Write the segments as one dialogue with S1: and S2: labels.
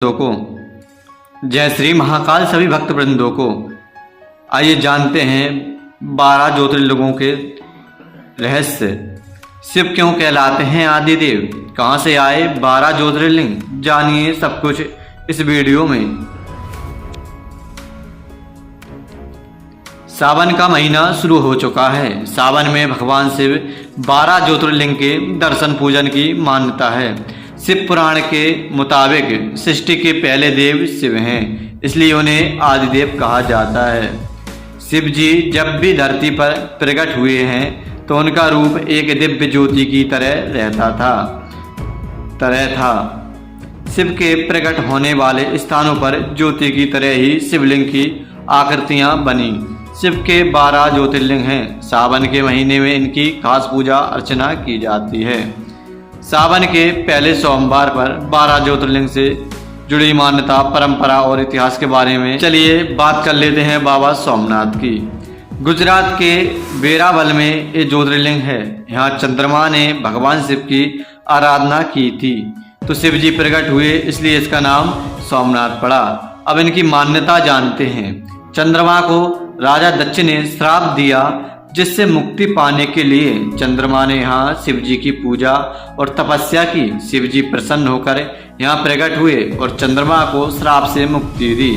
S1: को जय श्री महाकाल सभी भक्त वृंदों को। आइए जानते हैं 12 ज्योतिर्लिंगों के रहस्य। शिव क्यों कहलाते हैं आदिदेव, कहां से आए 12 ज्योतिर्लिंग, जानिए सब कुछ इस वीडियो में। सावन का महीना शुरू हो चुका है। सावन में भगवान शिव 12 ज्योतिर्लिंग के दर्शन पूजन की मान्यता है। शिव पुराण के मुताबिक सृष्टि के पहले देव शिव हैं, इसलिए उन्हें आदिदेव कहा जाता है। शिव जी जब भी धरती पर प्रकट हुए हैं तो उनका रूप एक दिव्य ज्योति की तरह था। शिव के प्रकट होने वाले स्थानों पर ज्योति की तरह ही शिवलिंग की आकृतियां बनी। शिव के 12 ज्योतिर्लिंग हैं। सावन के महीने में इनकी खास पूजा अर्चना की जाती है। सावन के पहले सोमवार पर 12 ज्योतिर्लिंग से जुड़ी मान्यता, परंपरा और इतिहास के बारे में चलिए बात कर लेते हैं बाबा सोमनाथ की। गुजरात के वेरावल में ये ज्योतिर्लिंग है। यहाँ चंद्रमा ने भगवान शिव की आराधना की थी तो शिव जी प्रकट हुए, इसलिए इसका नाम सोमनाथ पड़ा। अब इनकी मान्यता जानते हैं। चंद्रमा को राजा दक्ष ने श्राप दिया, जिससे मुक्ति पाने के लिए चंद्रमा ने यहाँ शिव जी की पूजा और तपस्या की। शिव जी प्रसन्न होकर यहाँ प्रकट हुए और चंद्रमा को श्राप से मुक्ति दी।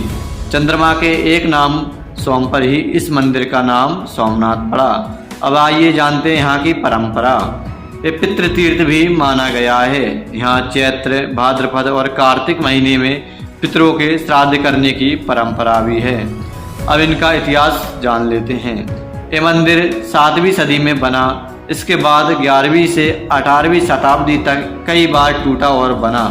S1: चंद्रमा के एक नाम सोम पर ही इस मंदिर का नाम सोमनाथ पड़ा। अब आइए जानते हैं यहाँ की परंपरा। ये पितृ तीर्थ भी माना गया है। यहाँ चैत्र, भाद्रपद और कार्तिक महीने में पितरों के श्राद्ध करने की परंपरा भी है। अब इनका इतिहास जान लेते हैं। ये मंदिर 7वीं सदी में बना। इसके बाद 11वीं से 18वीं शताब्दी तक कई बार टूटा और बना।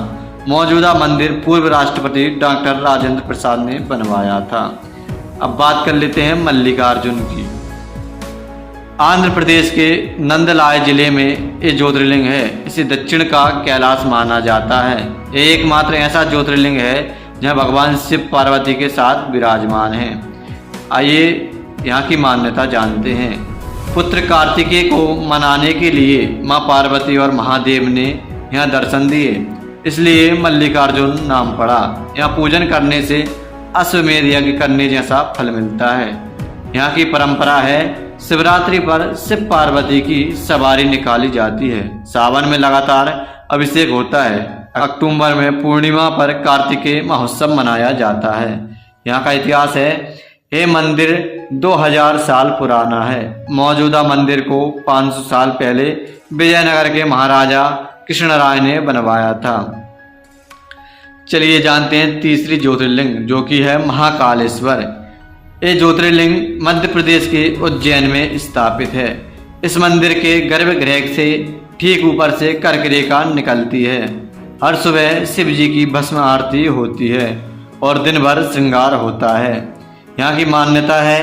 S1: मौजूदा मंदिर पूर्व राष्ट्रपति डॉक्टर राजेंद्र प्रसाद ने बनवाया था। अब बात कर लेते हैं मल्लिकार्जुन की। आंध्र प्रदेश के नंदलाई जिले में ये ज्योतिर्लिंग है। इसे दक्षिण का कैलाश माना जाता है। ये एकमात्र ऐसा ज्योतिर्लिंग है जहाँ भगवान शिव पार्वती के साथ विराजमान हैं। आइए यहाँ की मान्यता जानते हैं। पुत्र कार्तिकेय को मनाने के लिए माँ पार्वती और महादेव ने यहाँ दर्शन दिए, इसलिए मल्लिकार्जुन नाम पड़ा। यहाँ पूजन करने से अश्वमेध यज्ञ करने जैसा फल मिलता है। यहाँ की परंपरा है, शिवरात्रि पर शिव पार्वती की सवारी निकाली जाती है। सावन में लगातार अभिषेक होता है। अक्टूबर में पूर्णिमा पर कार्तिकेय महोत्सव मनाया जाता है। यहाँ का इतिहास है, ये मंदिर 2000 साल पुराना है। मौजूदा मंदिर को 500 साल पहले विजयनगर के महाराजा कृष्णराय ने बनवाया था। चलिए जानते हैं तीसरी ज्योतिर्लिंग, जो कि है महाकालेश्वर। ये ज्योतिर्लिंग मध्य प्रदेश के उज्जैन में स्थापित है। इस मंदिर के गर्भगृह से ठीक ऊपर से कर्क रेखा निकलती है। हर सुबह शिव जी की भस्म आरती होती है और दिन भर श्रृंगार होता है। यहाँ की मान्यता है,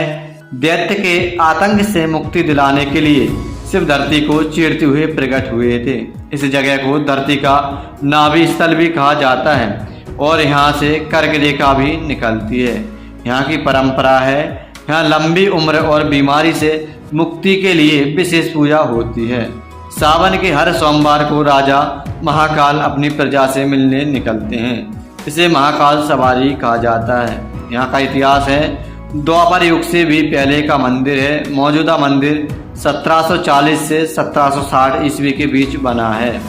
S1: दैत्य के आतंक से मुक्ति दिलाने के लिए शिव धरती को चीरते हुए प्रकट हुए थे। इस जगह को धरती का नाभि स्थल भी कहा जाता है और यहाँ से कर्क रेखा भी निकलती है। यहाँ की परंपरा है, यहाँ लंबी उम्र और बीमारी से मुक्ति के लिए विशेष पूजा होती है। सावन के हर सोमवार को राजा महाकाल अपनी प्रजा से मिलने निकलते हैं। इसे महाकाल सवारी कहा जाता है। यहाँ का इतिहास है, द्वापर युग से भी पहले का मंदिर है। मौजूदा मंदिर 1740 से 1760 ईस्वी के बीच बना है।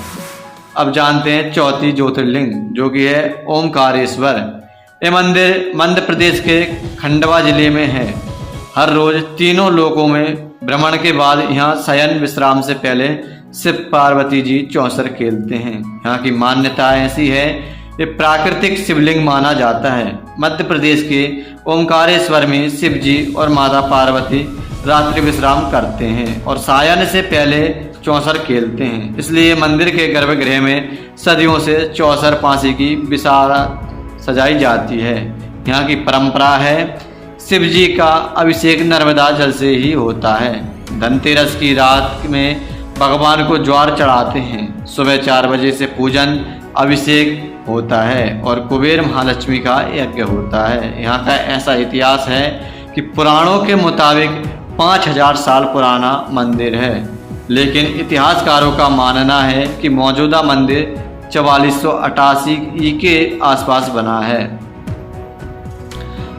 S1: अब जानते हैं चौथी ज्योतिर्लिंग, जो कि है ओमकारेश्वर। ये मंदिर मध्य प्रदेश के खंडवा जिले में है। हर रोज तीनों लोकों में भ्रमण के बाद यहाँ शयन विश्राम से पहले शिव पार्वती जी चौसर खेलते हैं। यहाँ की मान्यता ऐसी है, ये प्राकृतिक शिवलिंग माना जाता है। मध्य प्रदेश के ओमकारेश्वर में शिव जी और माता पार्वती रात्रि विश्राम करते हैं और सायन से पहले चौसर खेलते हैं। इसलिए मंदिर के गर्भगृह में सदियों से चौसर पासी की विशाल सजाई जाती है। यहाँ की परंपरा है, शिव जी का अभिषेक नर्मदा जल से ही होता है। धनतेरस की रात में भगवान को ज्वार चढ़ाते हैं। सुबह 4 बजे से पूजन अभिषेक होता है और कुबेर महालक्ष्मी का यज्ञ होता है। यहाँ का ऐसा इतिहास है कि पुराणों के मुताबिक 5000 साल पुराना मंदिर है, लेकिन इतिहासकारों का मानना है कि मौजूदा मंदिर 4488 ई के आसपास बना है।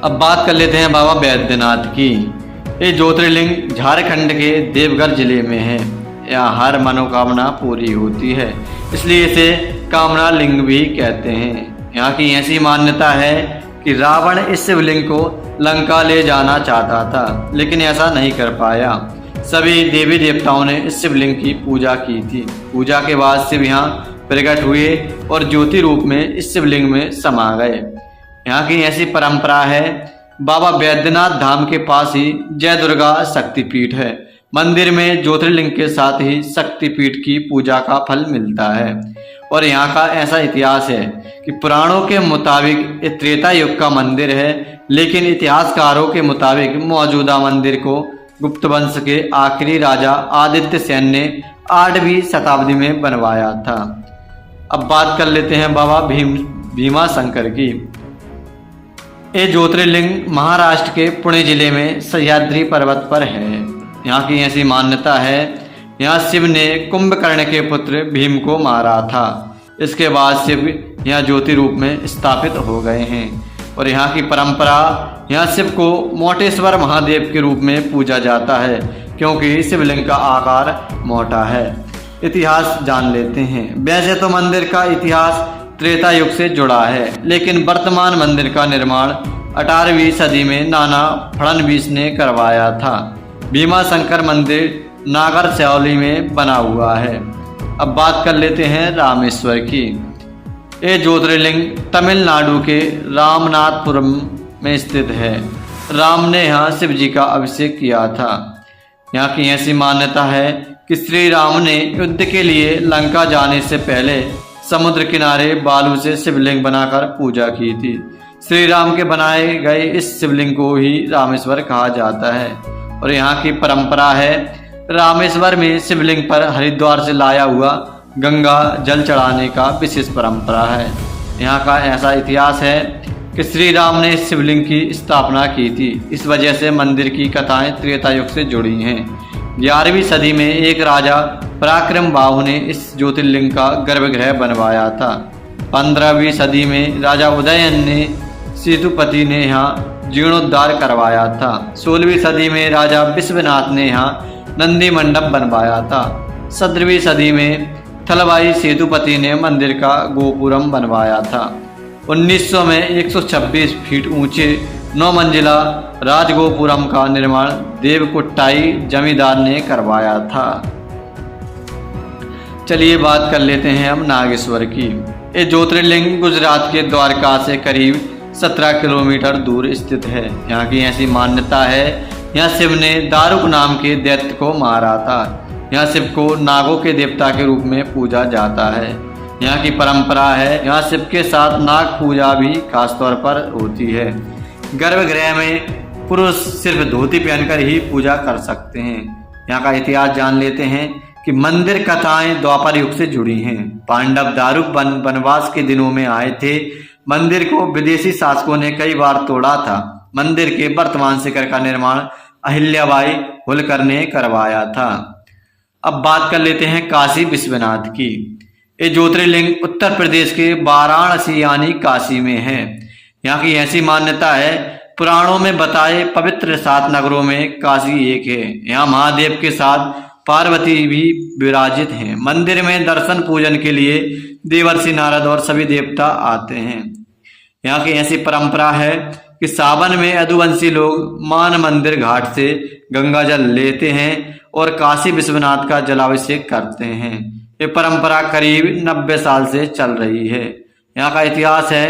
S1: अब बात कर लेते हैं बाबा बैद्यनाथ की। ये ज्योतिर्लिंग झारखंड के देवघर जिले में है। यहाँ हर मनोकामना पूरी होती है, इसलिए इसे कामना लिंग भी कहते हैं। यहाँ की ऐसी मान्यता है कि रावण इस शिवलिंग को लंका ले जाना चाहता था, लेकिन ऐसा नहीं कर पाया। सभी देवी देवताओं ने इस शिवलिंग की पूजा की थी। पूजा के बाद शिव यहाँ प्रकट हुए और ज्योति रूप में इस शिवलिंग में समा गए। यहाँ की ऐसी परंपरा है, बाबा बैद्यनाथ धाम के पास ही जय दुर्गा शक्तिपीठ है। मंदिर में ज्योतिर्लिंग के साथ ही शक्तिपीठ की पूजा का फल मिलता है। और यहाँ का ऐसा इतिहास है कि पुराणों के मुताबिक ये त्रेता युग का मंदिर है, लेकिन इतिहासकारों के मुताबिक मौजूदा मंदिर को गुप्त वंश के आखिरी राजा आदित्य सेन ने 8वीं शताब्दी में बनवाया था। अब बात कर लेते हैं बाबा भीमा शंकर की। ये ज्योतिर्लिंग महाराष्ट्र के पुणे जिले में सह्याद्री पर्वत पर है। यहाँ की ऐसी मान्यता है, यहाँ शिव ने कुंभकर्ण के पुत्र भीम को मारा था। इसके बाद शिव यहाँ ज्योति रूप में स्थापित हो गए हैं। और यहाँ की परंपरा, यहाँ शिव को मोटेश्वर महादेव के रूप में पूजा जाता है, क्योंकि शिवलिंग का आकार मोटा है। इतिहास जान लेते हैं। वैसे तो मंदिर का इतिहास त्रेता युग से जुड़ा है, लेकिन वर्तमान मंदिर का निर्माण 18वीं सदी में नाना फड़नवीस ने करवाया था। भीमा शंकर मंदिर नागर सैली में बना हुआ है। अब बात कर लेते हैं रामेश्वर की। ये ज्योतिर्लिंग तमिलनाडु के रामनाथपुरम में स्थित है। राम ने यहाँ शिव जी का अभिषेक किया था। यहाँ की ऐसी मान्यता है कि श्री राम ने युद्ध के लिए लंका जाने से पहले समुद्र किनारे बालू से शिवलिंग बनाकर पूजा की थी। श्री राम के बनाए गए इस शिवलिंग को ही रामेश्वर कहा जाता है। और यहाँ की परंपरा है, रामेश्वर में शिवलिंग पर हरिद्वार से लाया हुआ गंगा जल चढ़ाने का विशेष परंपरा है। यहाँ का ऐसा इतिहास है कि श्री राम ने इस शिवलिंग की स्थापना की थी। इस वजह से मंदिर की कथाएं त्रेता युग से जुड़ी हैं। 11वीं सदी में एक राजा पराक्रम बाहु ने इस ज्योतिर्लिंग का गर्भगृह बनवाया था। 15वीं सदी में राजा उदयन ने सेतुपति ने यहाँ जीर्णोद्धार करवाया था। 16वीं सदी में राजा विश्वनाथ ने यहाँ नंदी मंडप बनवाया था। 17वीं सदी में थलवाई सेतुपति ने मंदिर का गोपुरम बनवाया था। 1900 में 126 फीट ऊंचे 9 मंजिला राजगोपुरम का निर्माण देवकुट्टाई जमींदार ने करवाया था। चलिए बात कर लेते हैं हम नागेश्वर की। ये ज्योतिर्लिंग गुजरात के द्वारका से करीब 17 किलोमीटर दूर स्थित है। यहाँ की ऐसी मान्यता है, यहाँ शिव ने दारुक नाम के दैत्य को मारा था। यहाँ शिव को नागों के देवता के रूप में पूजा जाता है। यहाँ की परंपरा है, यहाँ शिव के साथ नाग पूजा भी खासतौर पर होती है। गर्भगृह में पुरुष सिर्फ धोती पहनकर ही पूजा कर सकते हैं। यहाँ का इतिहास जान लेते हैं कि मंदिर कथाएं द्वापर युग से जुड़ी हैं। पांडव दारुक वनवास के दिनों में आए थे। मंदिर को विदेशी शासकों ने कई बार तोड़ा था। मंदिर के वर्तमान शिखर का निर्माण अहिल्याबाई होलकर ने करवाया था। अब बात कर लेते हैं काशी विश्वनाथ की। ये ज्योतिर्लिंग उत्तर प्रदेश के वाराणसी यानी काशी में है। यहाँ की ऐसी मान्यता है, पुराणों में बताए पवित्र 7 नगरों में काशी एक है। यहाँ महादेव के साथ पार्वती भी विराजित हैं। मंदिर में दर्शन पूजन के लिए देवर्षि नारद और सभी देवता आते हैं। यहाँ की ऐसी परंपरा है कि सावन में यदुवंशी लोग मान मंदिर घाट से गंगा जल लेते हैं और काशी विश्वनाथ का जलाभिषेक करते हैं। ये परंपरा करीब 90 साल से चल रही है। यहाँ का इतिहास है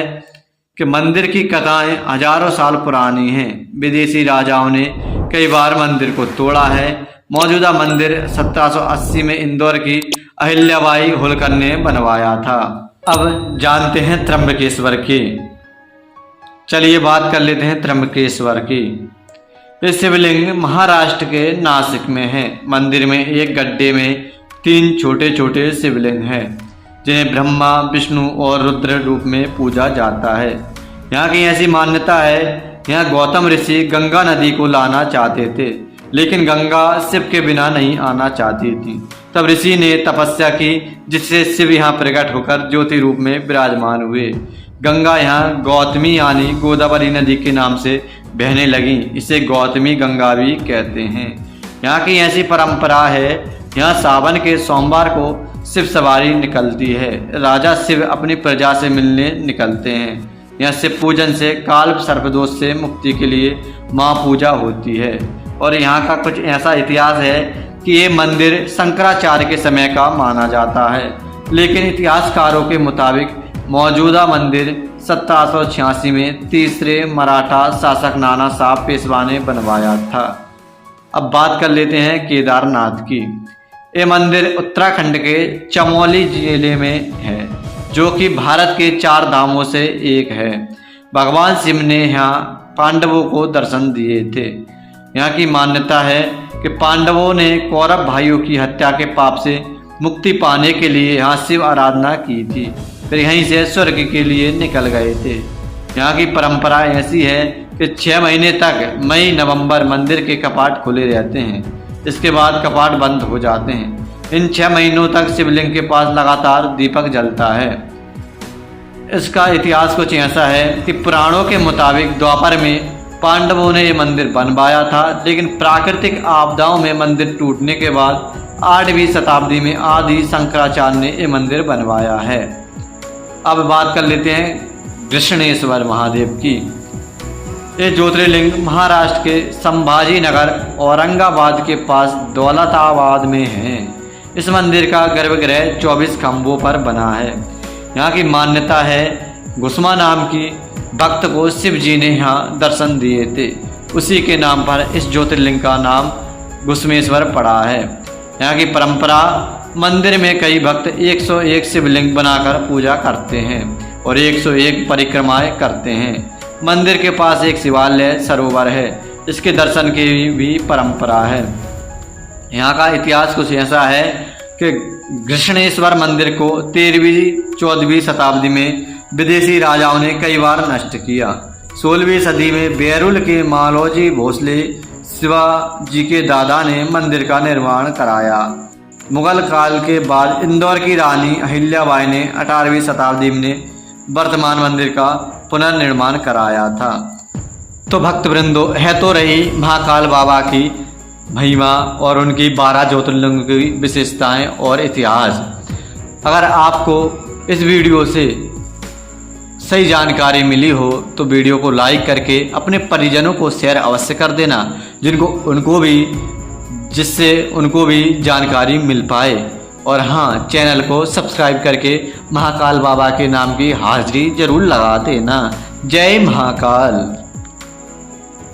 S1: कि मंदिर की कथाएं हजारों साल पुरानी हैं। विदेशी राजाओं ने कई बार मंदिर को तोड़ा है। मौजूदा मंदिर 1780 में इंदौर की अहिल्याबाई होलकर ने बनवाया था। अब जानते हैं त्र्यंबकेश्वर की। चलिए बात कर लेते हैं त्र्यंबकेश्वर की। ये शिवलिंग महाराष्ट्र के नासिक में है। मंदिर में एक गड्ढे में 3 छोटे छोटे शिवलिंग हैं, जिन्हें ब्रह्मा, विष्णु और रुद्र रूप में पूजा जाता है। यहाँ की ऐसी मान्यता है, यहाँ गौतम ऋषि गंगा नदी को लाना चाहते थे, लेकिन गंगा शिव के बिना नहीं आना चाहती थी। तब ऋषि ने तपस्या की, जिससे शिव यहाँ प्रकट होकर ज्योति रूप में विराजमान हुए। गंगा यहाँ गौतमी यानी गोदावरी नदी के नाम से बहने लगी। इसे गौतमी गंगा भी कहते हैं। यहाँ की ऐसी परंपरा है, यहाँ सावन के सोमवार को शिव सवारी निकलती है। राजा शिव अपनी प्रजा से मिलने निकलते हैं। यहाँ शिव पूजन से काल सर्पदोष से मुक्ति के लिए महापूजा होती है। और यहाँ का कुछ ऐसा इतिहास है कि ये मंदिर शंकराचार्य के समय का माना जाता है, लेकिन इतिहासकारों के मुताबिक मौजूदा मंदिर 1786 में तीसरे मराठा शासक नाना साहब पेशवा ने बनवाया था। अब बात कर लेते हैं केदारनाथ की। ये मंदिर उत्तराखंड के चमोली जिले में है, जो कि भारत के 4 धामों से एक है। भगवान शिव ने यहाँ पांडवों को दर्शन दिए थे। यहाँ की मान्यता है कि पांडवों ने कौरव भाइयों की हत्या के पाप से मुक्ति पाने के लिए यहाँ शिव आराधना की थी, फिर यहीं से स्वर्ग के लिए निकल गए थे। यहाँ की परंपरा ऐसी है कि 6 महीने तक मई नवंबर मंदिर के कपाट खुले रहते हैं। इसके बाद कपाट बंद हो जाते हैं। इन 6 महीनों तक शिवलिंग के पास लगातार दीपक जलता है। इसका इतिहास कुछ ऐसा है कि पुराणों के मुताबिक द्वापर में पांडवों ने ये मंदिर बनवाया था, लेकिन प्राकृतिक आपदाओं में मंदिर टूटने के बाद 8वीं शताब्दी में आदि शंकराचार्य ने ये मंदिर बनवाया है। अब बात कर लेते हैं कृष्णेश्वर महादेव की। ये ज्योतिर्लिंग महाराष्ट्र के संभाजी नगर औरंगाबाद के पास दौलताबाद में है। इस मंदिर का गर्भगृह 24 खंभों पर बना है। यहाँ की मान्यता है, घुसमा नाम की भक्त को शिव जी ने यहाँ दर्शन दिए थे। उसी के नाम पर इस ज्योतिर्लिंग का नाम घुसमेश्वर पड़ा है। यहाँ की परंपरा, मंदिर में कई भक्त 101 शिवलिंग बनाकर पूजा करते हैं और 101 परिक्रमाएं करते हैं। मंदिर के पास एक शिवालय सरोवर है, इसके दर्शन की भी परंपरा है। यहाँ का इतिहास कुछ ऐसा है कि कृष्णेश्वर मंदिर को 13वीं-14वीं शताब्दी में विदेशी राजाओं ने कई बार नष्ट किया। 16वीं सदी में बैरुल के मालोजी भोसले शिवाजी के दादा ने मंदिर का निर्माण कराया। मुगल काल के बाद इंदौर की रानी अहिल्याबाई ने 18वीं शताब्दी में वर्तमान मंदिर का पुनर्निर्माण कराया था। तो भक्तवृंदो, है तो रही महाकाल बाबा की महिमा और उनकी 12 ज्योतिर्लिंग की विशेषताएं और इतिहास। अगर आपको इस वीडियो से सही जानकारी मिली हो तो वीडियो को लाइक करके अपने परिजनों को शेयर अवश्य कर देना, जिससे उनको भी जानकारी मिल पाए। और हाँ, चैनल को सब्सक्राइब करके महाकाल बाबा के नाम की हाजिरी जरूर लगा देना। जय महाकाल।